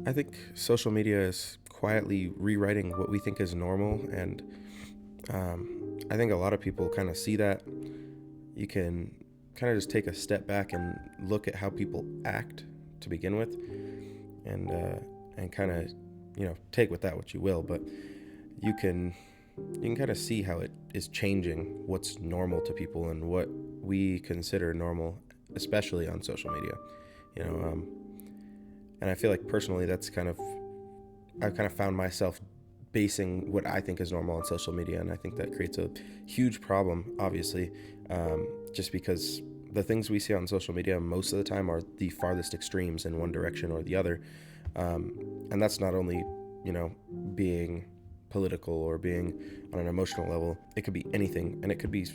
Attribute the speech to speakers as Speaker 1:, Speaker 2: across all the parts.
Speaker 1: I think social media is quietly rewriting what we think is normal, and I think a lot of people kind of see that. You can kind of just take a step back and look at how people act to begin with, and kind of take with that what you will. But you can you can kind of see how it is changing what's normal to people and what we consider normal, especially on social media. You know, and I feel like personally I've kind of found myself basing what I think is normal on social media, and I think that creates a huge problem, obviously, just because the things we see on social media most of the time are the farthest extremes in one direction or the other, and that's not only being political or being on an emotional level. It could be anything, and it could be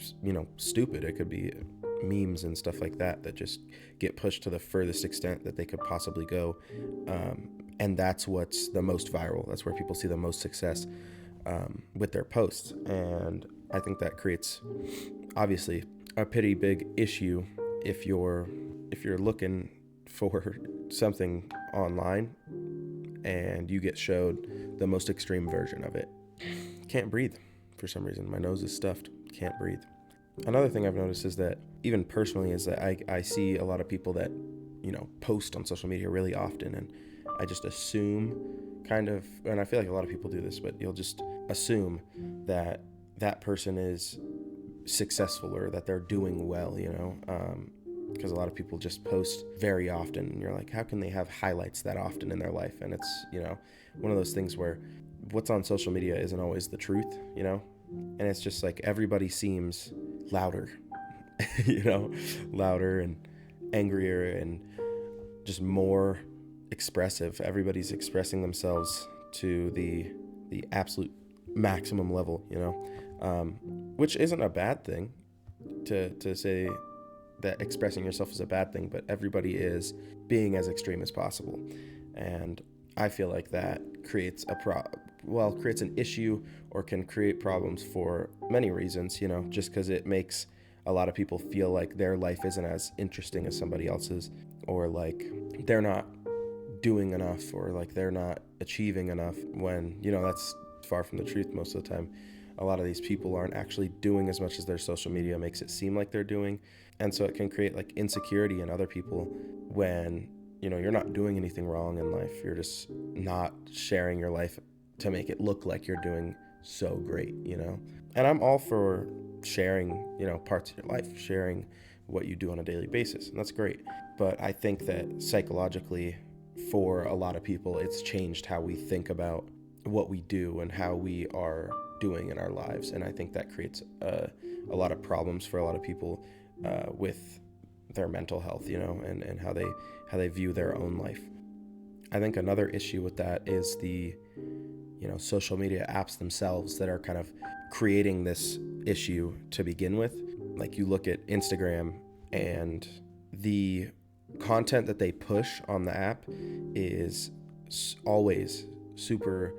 Speaker 1: stupid. It could be memes and stuff like that that just get pushed to the furthest extent that they could possibly go, and that's what's the most viral. That's where people see the most success with their posts, and I think that creates obviously a pretty big issue if you're looking for something online and you get showed the most extreme version of it. Can't breathe for some reason. My nose is stuffed. Can't breathe. Another thing I've noticed is that even personally is that I see a lot of people that post on social media really often, and I just assume kind of, and I feel like a lot of people do this, but you'll just assume that that person is successful or that they're doing well, because a lot of people just post very often, and you're like, how can they have highlights that often in their life? And it's one of those things where what's on social media isn't always the truth, and it's just like everybody seems louder, louder and angrier and just more expressive. Everybody's expressing themselves to the absolute maximum level, which isn't a bad thing to say that expressing yourself is a bad thing, but everybody is being as extreme as possible. And I feel like that creates creates an issue or can create problems for many reasons, just because it makes a lot of people feel like their life isn't as interesting as somebody else's, or like they're not doing enough, or like they're not achieving enough, when that's far from the truth. Most of the time a lot of these people aren't actually doing as much as their social media makes it seem like they're doing, and so it can create like insecurity in other people when you're not doing anything wrong in life. You're just not sharing your life to make it look like you're doing so great, and I'm all for sharing parts of your life, sharing what you do on a daily basis, and that's great. But I think that psychologically, for a lot of people, it's changed how we think about what we do and how we are doing in our lives, and I think that creates a lot of problems for a lot of people with their mental health, and how they view their own life. I think another issue with that is the social media apps themselves that are kind of creating this issue to begin with. Like, you look at Instagram, and the content that they push on the app is always super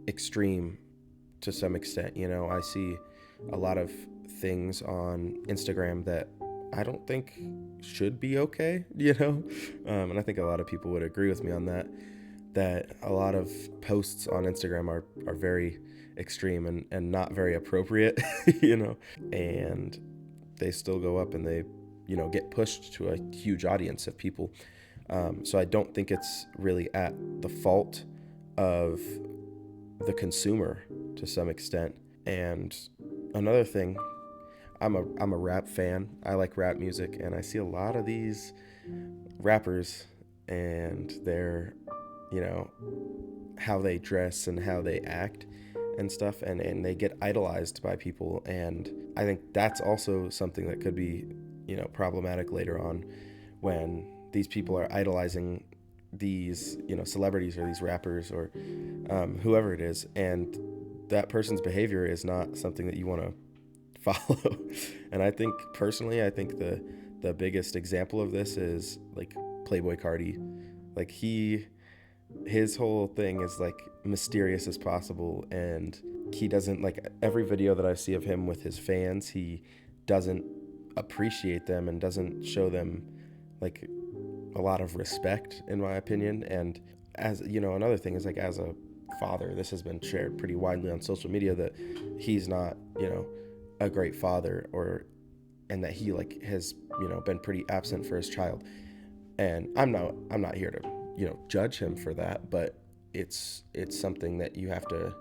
Speaker 1: extreme to some extent. I see a lot of things on Instagram that I don't think should be okay, and I think a lot of people would agree with me on that a lot of posts on Instagram are very extreme and not very appropriate, and they still go up and they, get pushed to a huge audience of people. So I don't think it's really at the fault of the consumer to some extent. And another thing, I'm a rap fan. I like rap music, and I see a lot of these rappers and their, how they dress and how they act and stuff, and they get idolized by people, and I think that's also something that could be, problematic later on, when these people are idolizing these, celebrities or these rappers or whoever it is, and that person's behavior is not something that you want to follow. And I think personally, I think the biggest example of this is like Playboy Cardi. Like, his whole thing is like mysterious as possible, and he doesn't, like, every video that I see of him with his fans, he doesn't appreciate them and doesn't show them like a lot of respect, in my opinion. And as you know, another thing is like, as a father, this has been shared pretty widely on social media that he's not, a great father, or and that he like has, been pretty absent for his child. And I'm not here to, judge him for that, but it's something that you have to,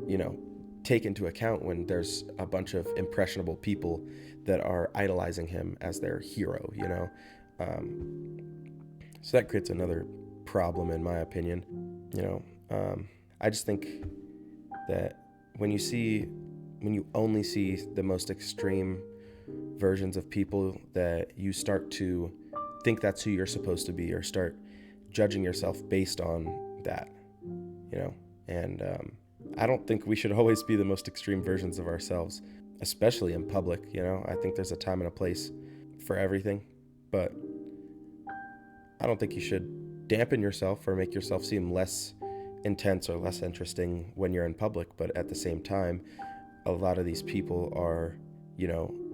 Speaker 1: you know take into account when there's a bunch of impressionable people that are idolizing him as their hero. So that creates another problem, in my opinion. I just think that when you only see the most extreme versions of people, that you start to think that's who you're supposed to be, or start judging yourself based on that. And I don't think we should always be the most extreme versions of ourselves, especially in public. I think there's a time and a place for everything, but I don't think you should dampen yourself or make yourself seem less intense or less interesting when you're in public. But at the same time, a lot of these people are,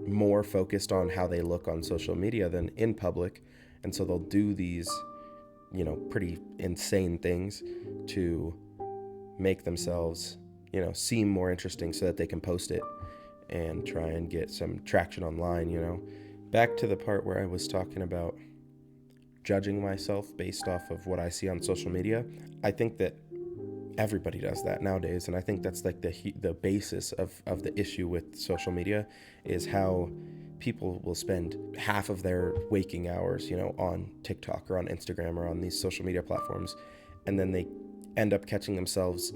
Speaker 1: more focused on how they look on social media than in public. And so they'll do these, pretty insane things to make themselves, seem more interesting so that they can post it and try and get some traction online. Back to the part where I was talking about judging myself based off of what I see on social media. I think that everybody does that nowadays, and I think that's like the basis of the issue with social media, is how people will spend half of their waking hours, on TikTok or on Instagram or on these social media platforms, and then they end up catching themselves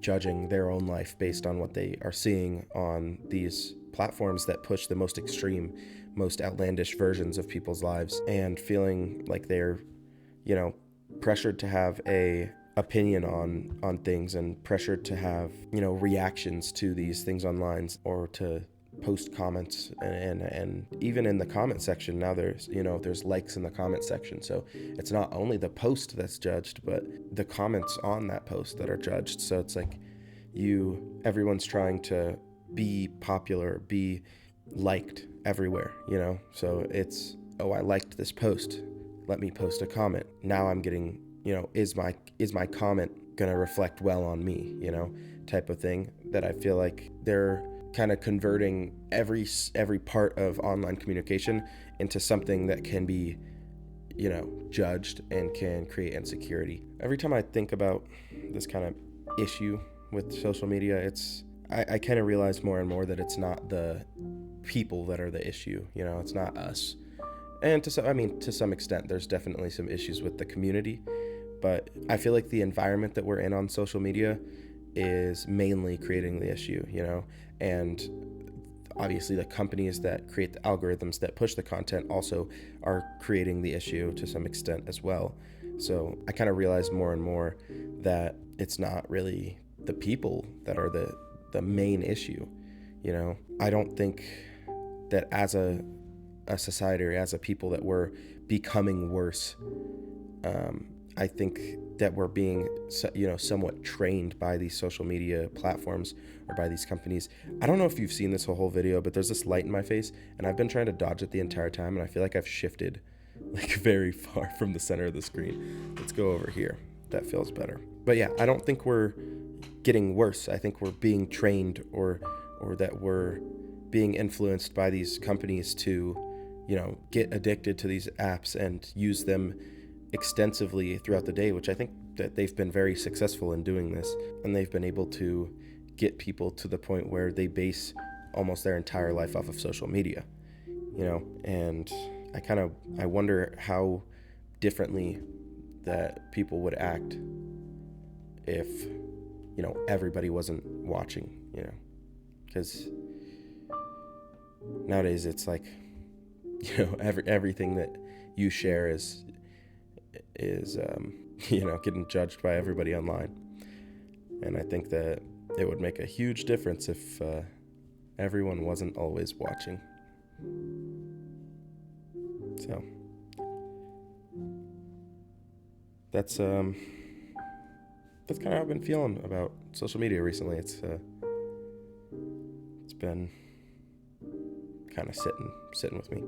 Speaker 1: judging their own life based on what they are seeing on these platforms that push the most extreme, most outlandish versions of people's lives, and feeling like they're, pressured to have a opinion on things, and pressured to have, reactions to these things online, or to post comments, and even in the comment section now, there's likes in the comment section, so it's not only the post that's judged, but the comments on that post that are judged. So it's like everyone's trying to be popular, be liked everywhere, so it's, oh, I liked this post, let me post a comment. Now I'm getting, is my comment gonna reflect well on me, type of thing. That I feel like they're kind of converting every part of online communication into something that can be, judged and can create insecurity. Every time I think about this kind of issue with social media, I kind of realize more and more that it's not the people that are the issue. It's not us. And to some extent, there's definitely some issues with the community, but I feel like the environment that we're in on social media is mainly creating the issue, and obviously the companies that create the algorithms that push the content also are creating the issue to some extent as well. So I kind of realize more and more that it's not really the people that are the main issue. I don't think that as a society, or as a people, that we're becoming worse. I think that we're being, somewhat trained by these social media platforms, or by these companies. I don't know if you've seen this whole video, but there's this light in my face, and I've been trying to dodge it the entire time, and I feel like I've shifted like very far from the center of the screen. Let's go over here. That feels better. But yeah, I don't think we're getting worse. I think we're being trained, or that we're being influenced by these companies to, get addicted to these apps and use them extensively throughout the day, which I think that they've been very successful in doing this, and they've been able to get people to the point where they base almost their entire life off of social media, and I wonder how differently that people would act if, everybody wasn't watching, because nowadays it's like, everything that you share is getting judged by everybody online. And I think that it would make a huge difference if everyone wasn't always watching. So that's kind of how I've been feeling about social media recently. It's been kind of sitting with me.